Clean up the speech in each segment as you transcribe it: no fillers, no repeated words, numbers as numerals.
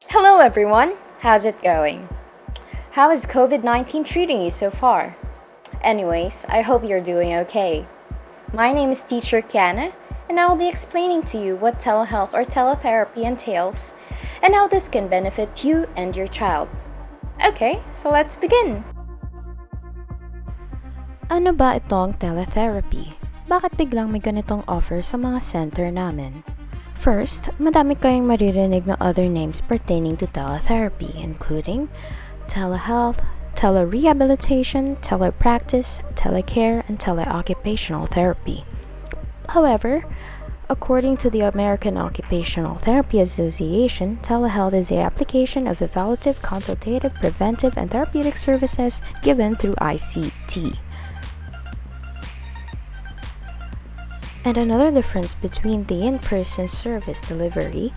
Hello everyone, how's it going? How is COVID-19 treating you so far? Anyways, I hope you're doing okay. My name is Teacher Kiana, and I will be explaining to you what telehealth or teletherapy entails and how this can benefit you and your child. Okay, so let's begin! Ano ba itong teletherapy? Bakit biglang may ganitong offer sa mga center namin? First, madami kayong maririnig na other names pertaining to teletherapy, including telehealth, telerehabilitation, telepractice, telecare, and teleoccupational therapy. However, according to the American Occupational Therapy Association, telehealth is the application of evaluative, consultative, preventive, and therapeutic services given through ICT. And another difference between the in-person service delivery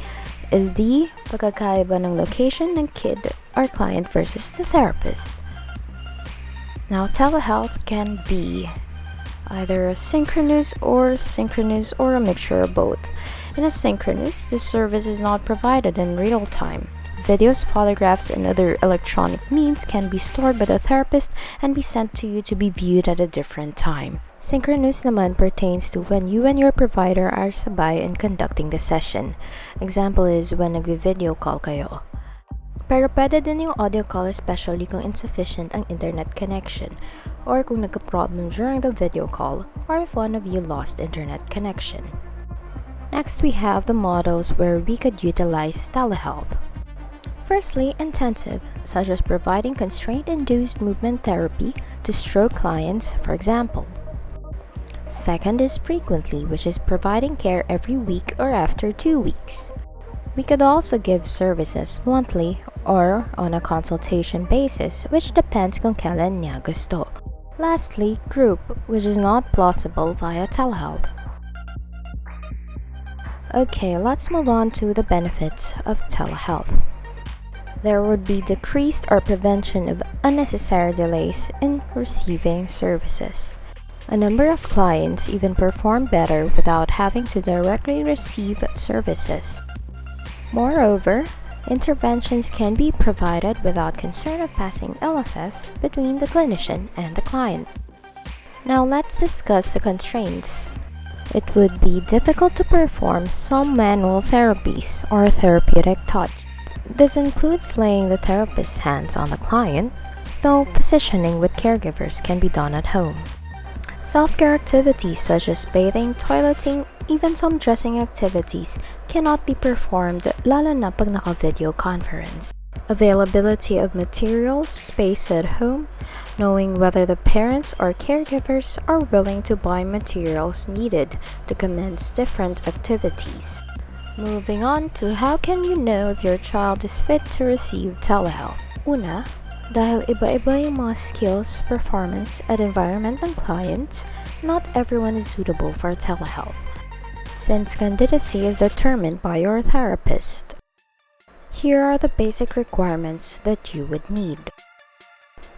is the pagkakaiba ng location ng kid or client versus the therapist. Now, telehealth can be either a synchronous or a mixture of both. In a synchronous, the service is not provided in real time. Videos, photographs, and other electronic means can be stored by the therapist and be sent to you to be viewed at a different time. Synchronous naman pertains to when you and your provider are sabay in conducting the session. Example is when nagvi-video call kayo. Pero pwede din yung audio call, especially kung insufficient ang internet connection or kung nagka-problem during the video call or if one of you lost internet connection. Next, we have the models where we could utilize telehealth. Firstly, intensive, such as providing constraint-induced movement therapy to stroke clients, for example. Second is frequently, which is providing care every week or after 2 weeks. We could also give services monthly or on a consultation basis, which depends kung kailan niya gusto. Lastly, group, which is not plausible via telehealth. Okay, let's move on to the benefits of telehealth. There would be decreased or prevention of unnecessary delays in receiving services. A number of clients even perform better without having to directly receive services. Moreover, interventions can be provided without concern of passing LSS between the clinician and the client. Now let's discuss the constraints. It would be difficult to perform some manual therapies or therapeutic touch. This includes laying the therapist's hands on the client, though positioning with caregivers can be done at home. Self-care activities such as bathing, toileting, even some dressing activities cannot be performed lalo na pag naka-video conference. Availability of materials, space at home, knowing whether the parents or caregivers are willing to buy materials needed to commence different activities. Moving on to how can you know if your child is fit to receive telehealth? Una, dahil iba-iba yung mga skills, performance, at environment ng clients, not everyone is suitable for telehealth. Since candidacy is determined by your therapist. Here are the basic requirements that you would need.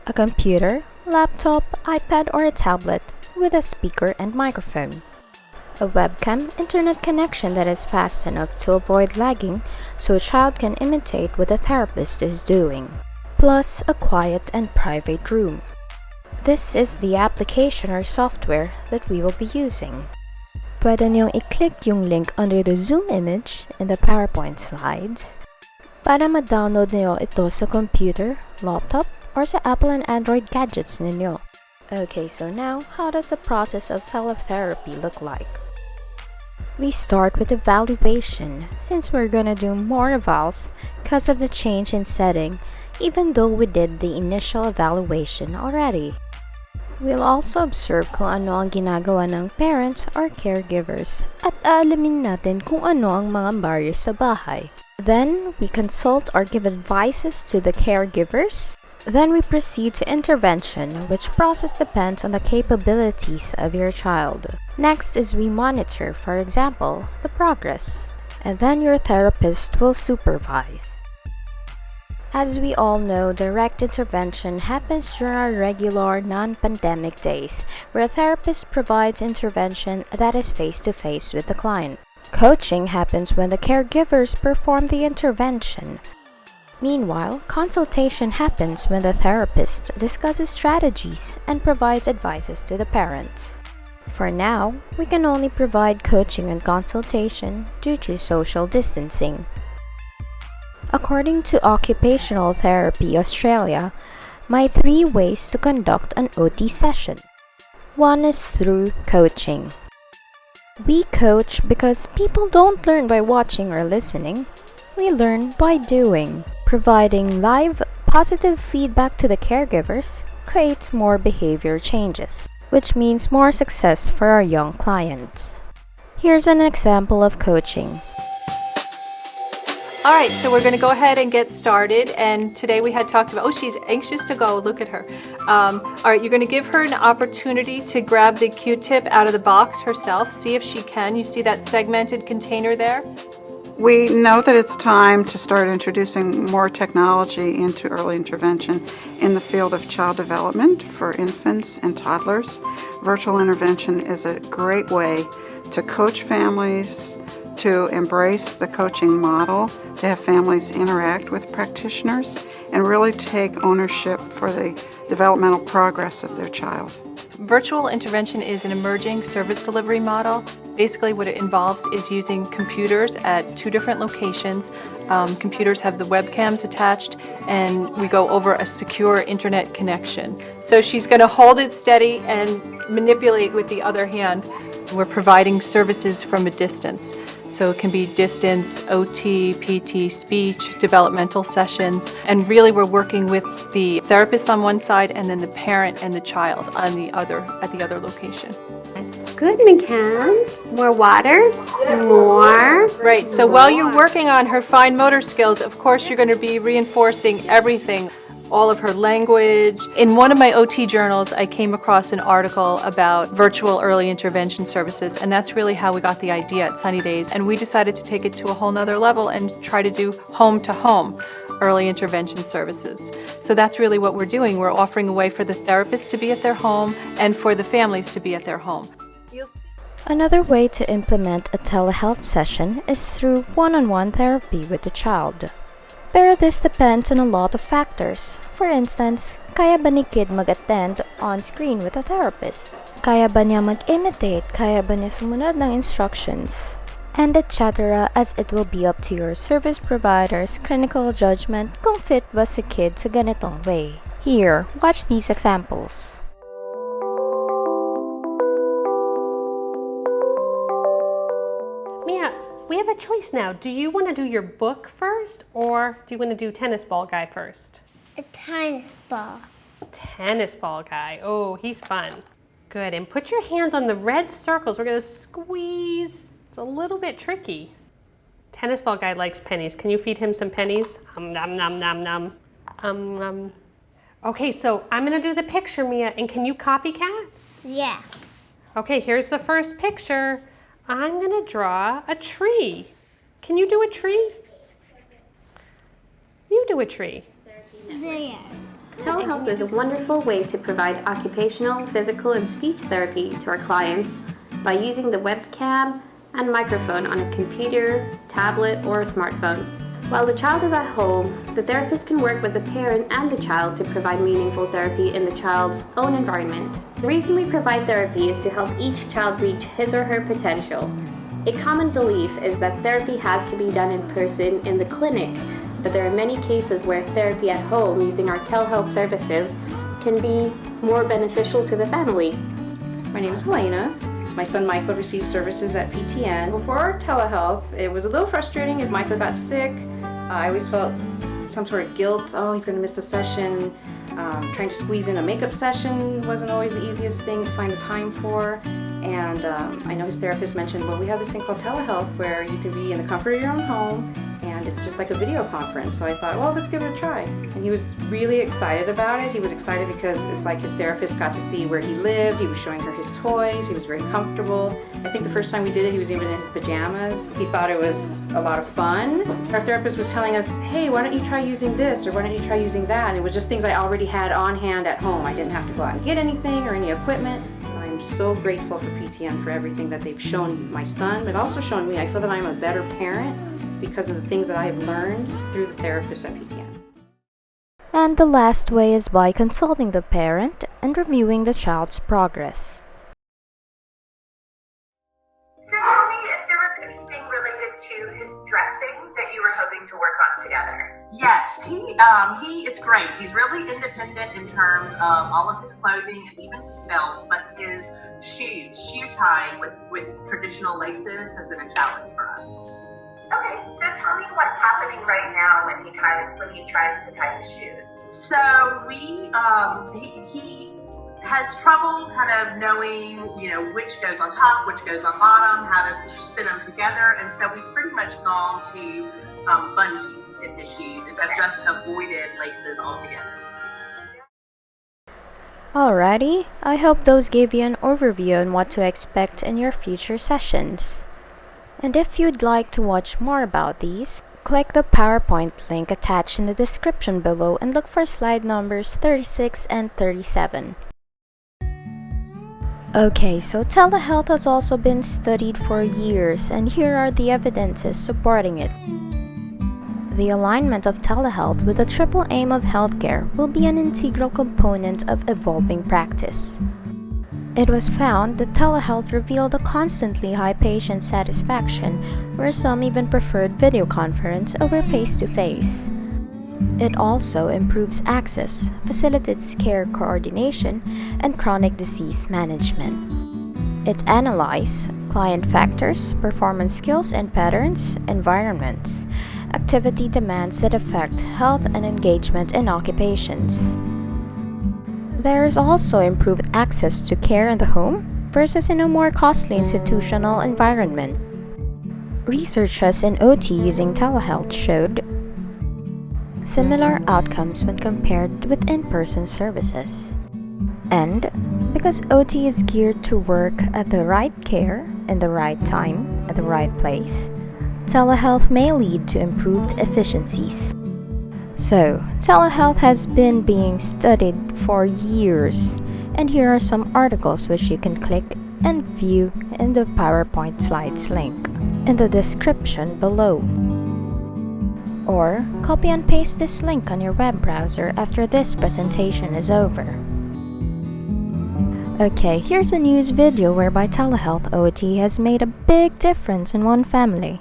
A computer, laptop, iPad, or a tablet with a speaker and microphone. A webcam, internet connection that is fast enough to avoid lagging so a child can imitate what the therapist is doing. Plus a quiet and private room. This is the application or software that we will be using. Pwede niyong i-click yung link under the Zoom image in the PowerPoint slides para ma-download niyo ito sa computer, laptop, or sa Apple and Android gadgets ninyo. Okay, so now, how does the process of teletherapy look like? We start with evaluation, since we're gonna do more evals because of the change in setting, even though we did the initial evaluation already. We'll also observe kung ano ang ginagawa ng parents or caregivers at aalamin natin kung ano ang mga barriers sa bahay. Then, we consult or give advices to the caregivers. Then we proceed to intervention, which process depends on the capabilities of your child. Next is we monitor, for example, the progress. And then your therapist will supervise. As we all know, direct intervention happens during our regular non-pandemic days, where a therapist provides intervention that is face-to-face with the client. Coaching happens when the caregivers perform the intervention. Meanwhile, consultation happens when the therapist discusses strategies and provides advices to the parents. For now, we can only provide coaching and consultation due to social distancing. According to Occupational Therapy Australia, my 3 ways to conduct an OT session. 1 is through coaching. We coach because people don't learn by watching or listening. We learn by doing. Providing live, positive feedback to the caregivers creates more behavior changes, which means more success for our young clients. Here's an example of coaching. All right, so we're going to go ahead and get started. And today we had talked about, she's anxious to go. Look at her. All right, you're going to give her an opportunity to grab the Q-tip out of the box herself. See if she can. You see that segmented container there? We know that it's time to start introducing more technology into early intervention in the field of child development for infants and toddlers. Virtual intervention is a great way to coach families, to embrace the coaching model, to have families interact with practitioners, and really take ownership for the developmental progress of their child. Virtual intervention is an emerging service delivery model. Basically what it involves is using computers at 2 different locations. Computers have the webcams attached, and we go over a secure internet connection. So she's going to hold it steady and manipulate with the other hand. We're providing services from a distance. So it can be distance, OT, PT, speech, developmental sessions. And really we're working with the therapist on one side and then the parent and the child on the other, at the other location. Good, McCann. More water. More. Right, so while you're working on her fine motor skills, of course you're going to be reinforcing everything. All of her language. In one of my OT journals, I came across an article about virtual early intervention services, and that's really how we got the idea at Sunny Days. And we decided to take it to a whole nother level and try to do home-to-home early intervention services. So that's really what we're doing. We're offering a way for the therapists to be at their home and for the families to be at their home. Another way to implement a telehealth session is through one-on-one therapy with the child. Pero this depends on a lot of factors. For instance, kaya ba ni kid mag-attend on-screen with a therapist? Kaya ba niya mag-imitate? Kaya ba niya sumunod ng instructions? And etc. as it will be up to your service provider's clinical judgment kung fit ba si kid sa ganitong way. Here, watch these examples. Mia, we have a choice now. Do you want to do your book first, or do you want to do tennis ball guy first? A tennis ball. Tennis ball guy. Oh, he's fun. Good. And put your hands on the red circles. We're going to squeeze. It's a little bit tricky. Tennis ball guy likes pennies. Can you feed him some pennies? Nom, nom, nom, nom. Nom. Okay, so I'm going to do the picture, Mia, and can you copycat? Yeah. Okay, here's the first picture. I'm going to draw a tree. Can you do a tree? You do a tree. There. Telehealth is a wonderful way to provide occupational, physical, and speech therapy to our clients by using the webcam and microphone on a computer, tablet, or a smartphone. While the child is at home, the therapist can work with the parent and the child to provide meaningful therapy in the child's own environment. The reason we provide therapy is to help each child reach his or her potential. A common belief is that therapy has to be done in person in the clinic, but there are many cases where therapy at home using our telehealth services can be more beneficial to the family. My name is Helena. My son Michael received services at PTN. Before our telehealth, it was a little frustrating if Michael got sick. I always felt some sort of guilt. Oh, he's going to miss a session. Trying to squeeze in a makeup session wasn't always the easiest thing to find the time for. And I know his therapist mentioned, well, we have this thing called telehealth where you can be in the comfort of your own home and it's just like a video conference. So I thought, well, let's give it a try. And he was really excited about it. He was excited because it's like his therapist got to see where he lived. He was showing her his toys. He was very comfortable. I think the first time we did it, he was even in his pajamas. He thought it was a lot of fun. Our therapist was telling us, hey, why don't you try using this or why don't you try using that? And it was just things I already had on hand at home. I didn't have to go out and get anything or any equipment. I'm so grateful for PTN for everything that they've shown my son, but also shown me. I feel that I'm a better parent because of the things that I have learned through the therapists at PTN. And the last way is by consulting the parent and reviewing the child's progress. So tell me if there was anything related to his dressing that you were hoping to work on together. Yes, it's great. He's really independent in terms of all of his clothing and even his belt, but his shoe tying with traditional laces has been a challenge for us. Okay, so tell me what's happening right now when he tries to tie his shoes. So he has trouble kind of knowing, which goes on top, which goes on bottom, how to spin them together, and so we've pretty much gone to bungees in his shoes and have just avoided laces altogether. Alrighty, I hope those gave you an overview on what to expect in your future sessions. And if you'd like to watch more about these, click the PowerPoint link attached in the description below and look for slide numbers 36 and 37. Okay, so telehealth has also been studied for years, and here are the evidences supporting it. The alignment of telehealth with the triple aim of healthcare will be an integral component of evolving practice. It was found that telehealth revealed a constantly high patient satisfaction, where some even preferred video conference over face-to-face. It also improves access, facilitates care coordination, and chronic disease management. It analyzes client factors, performance skills and patterns, environments, activity demands that affect health and engagement in occupations. There is also improved access to care in the home versus in a more costly institutional environment. Researchers in OT using telehealth showed similar outcomes when compared with in-person services. And because OT is geared to work at the right care, in the right time, at the right place, telehealth may lead to improved efficiencies. So, telehealth has been being studied for years, and here are some articles which you can click and view in the PowerPoint slides link in the description below. Or copy and paste this link on your web browser after this presentation is over. Okay, here's a news video whereby telehealth OT has made a big difference in one family.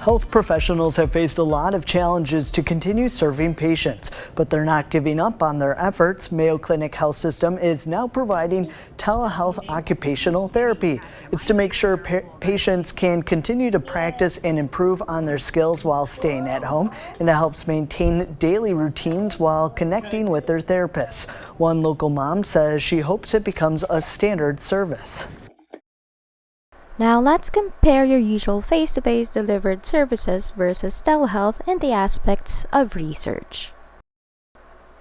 Health professionals have faced a lot of challenges to continue serving patients, but they're not giving up on their efforts. Mayo Clinic Health System is now providing telehealth occupational therapy. It's to make sure patients can continue to practice and improve on their skills while staying at home, and it helps maintain daily routines while connecting with their therapists. One local mom says she hopes it becomes a standard service. Now let's compare your usual face-to-face delivered services versus telehealth in the aspects of research.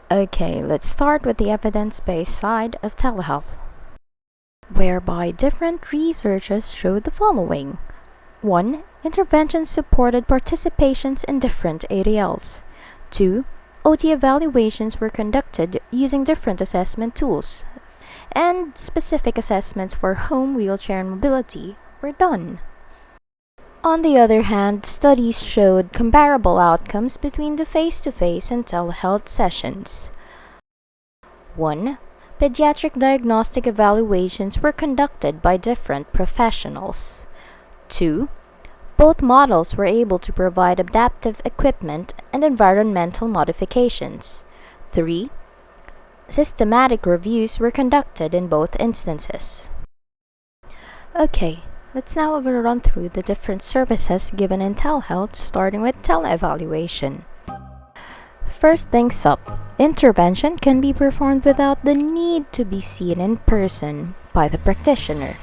Okay, let's start with the evidence-based side of telehealth, whereby different researchers showed the following. 1. Interventions supported participations in different ADLs. 2. OT evaluations were conducted using different assessment tools, and specific assessments for home, wheelchair, and mobility were done. On the other hand, studies showed comparable outcomes between the face-to-face and telehealth sessions. 1. Pediatric diagnostic evaluations were conducted by different professionals. 2. Both models were able to provide adaptive equipment and environmental modifications. 3. Systematic reviews were conducted in both instances. Okay, let's now run through the different services given in telehealth, starting with teleevaluation. First things up, intervention can be performed without the need to be seen in person by the practitioner.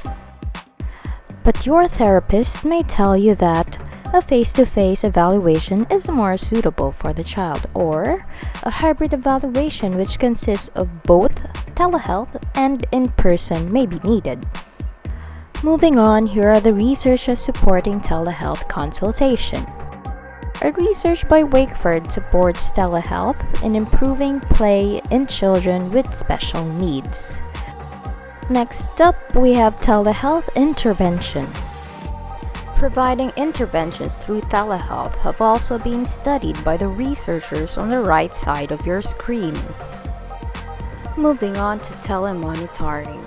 But your therapist may tell you that a face-to-face evaluation is more suitable for the child, or a hybrid evaluation which consists of both telehealth and in-person may be needed. Moving on, here are the researchers supporting telehealth consultation. A research by Wakeford supports telehealth in improving play in children with special needs. Next up, we have telehealth intervention. providing interventions through telehealth have also been studied by the researchers on the right side of your screen. Moving on to telemonitoring.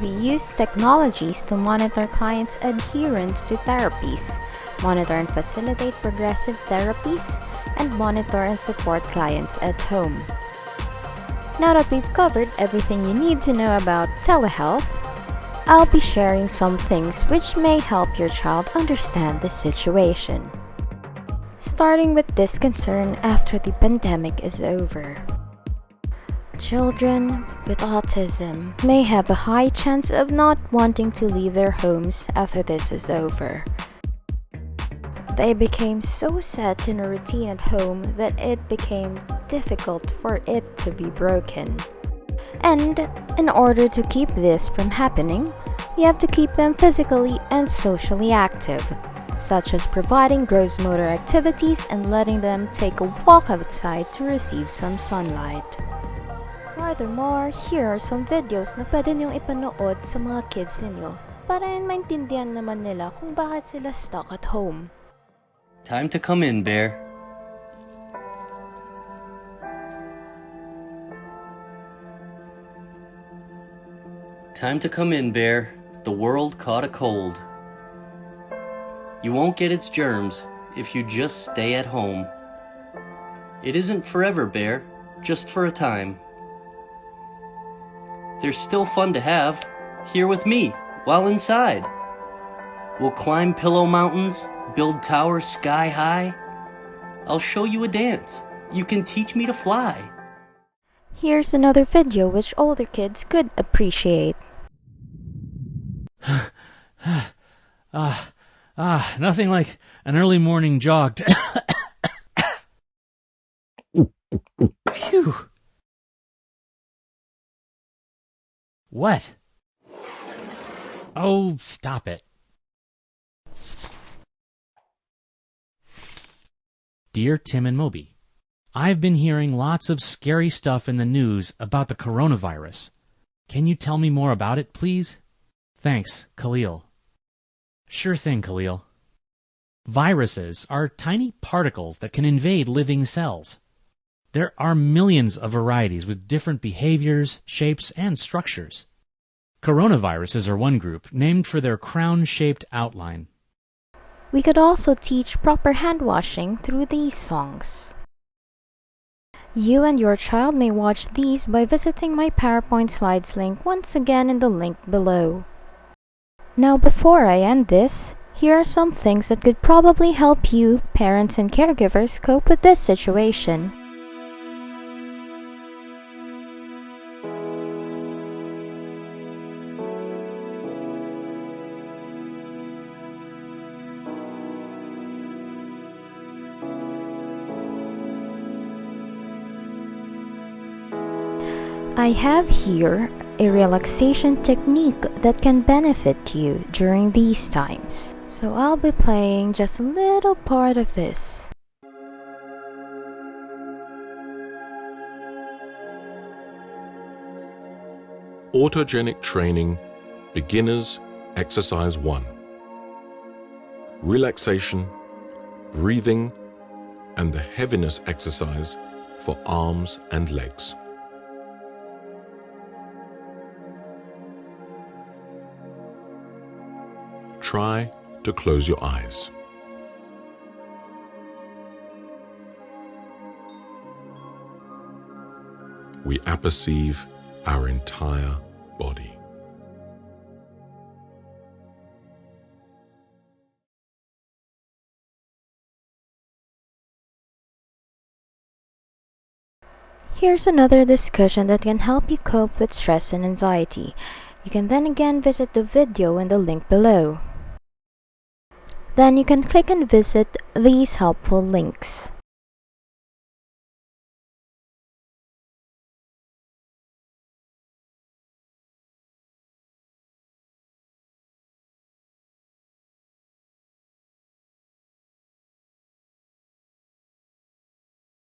We use technologies to monitor clients' adherence to therapies, monitor and facilitate progressive therapies, and monitor and support clients at home. Now that we've covered everything you need to know about telehealth, I'll be sharing some things which may help your child understand the situation. Starting with this concern after the pandemic is over. Children with autism may have a high chance of not wanting to leave their homes after this is over. They became so set in a routine at home that it became difficult for it to be broken. And in order to keep this from happening, you have to keep them physically and socially active, such as providing gross motor activities and letting them take a walk outside to receive some sunlight. Furthermore, here are some videos na pwede niyong ipanood sa mga kids ninyo para maintindihan naman nila kung bakit sila stuck at home. Time to come in, Bear. Time to come in, Bear. The world caught a cold. You won't get its germs if you just stay at home. It isn't forever, Bear, just for a time. There's still fun to have, here with me, while inside. We'll climb pillow mountains, build towers sky high. I'll show you a dance. You can teach me to fly. Here's another video which older kids could appreciate. Nothing like an early morning jog. Phew. What? Oh, stop it. Dear Tim and Moby, I've been hearing lots of scary stuff in the news about the coronavirus. Can you tell me more about it, please? Thanks, Khalil. Sure thing, Khalil. Viruses are tiny particles that can invade living cells. There are millions of varieties with different behaviors, shapes, and structures. Coronaviruses are one group, named for their crown-shaped outline. We could also teach proper hand washing through these songs. You and your child may watch these by visiting my PowerPoint slides link once again in the link below. Now before I end this, here are some things that could probably help you, parents and caregivers, cope with this situation. I have here a relaxation technique that can benefit you during these times. So I'll be playing just a little part of this. Autogenic Training, Beginners, Exercise 1. Relaxation, breathing, and the heaviness exercise for arms and legs. Try to close your eyes. We apperceive our entire body. Here's another discussion that can help you cope with stress and anxiety. You can then again visit the video in the link below. Then you can click and visit these helpful links.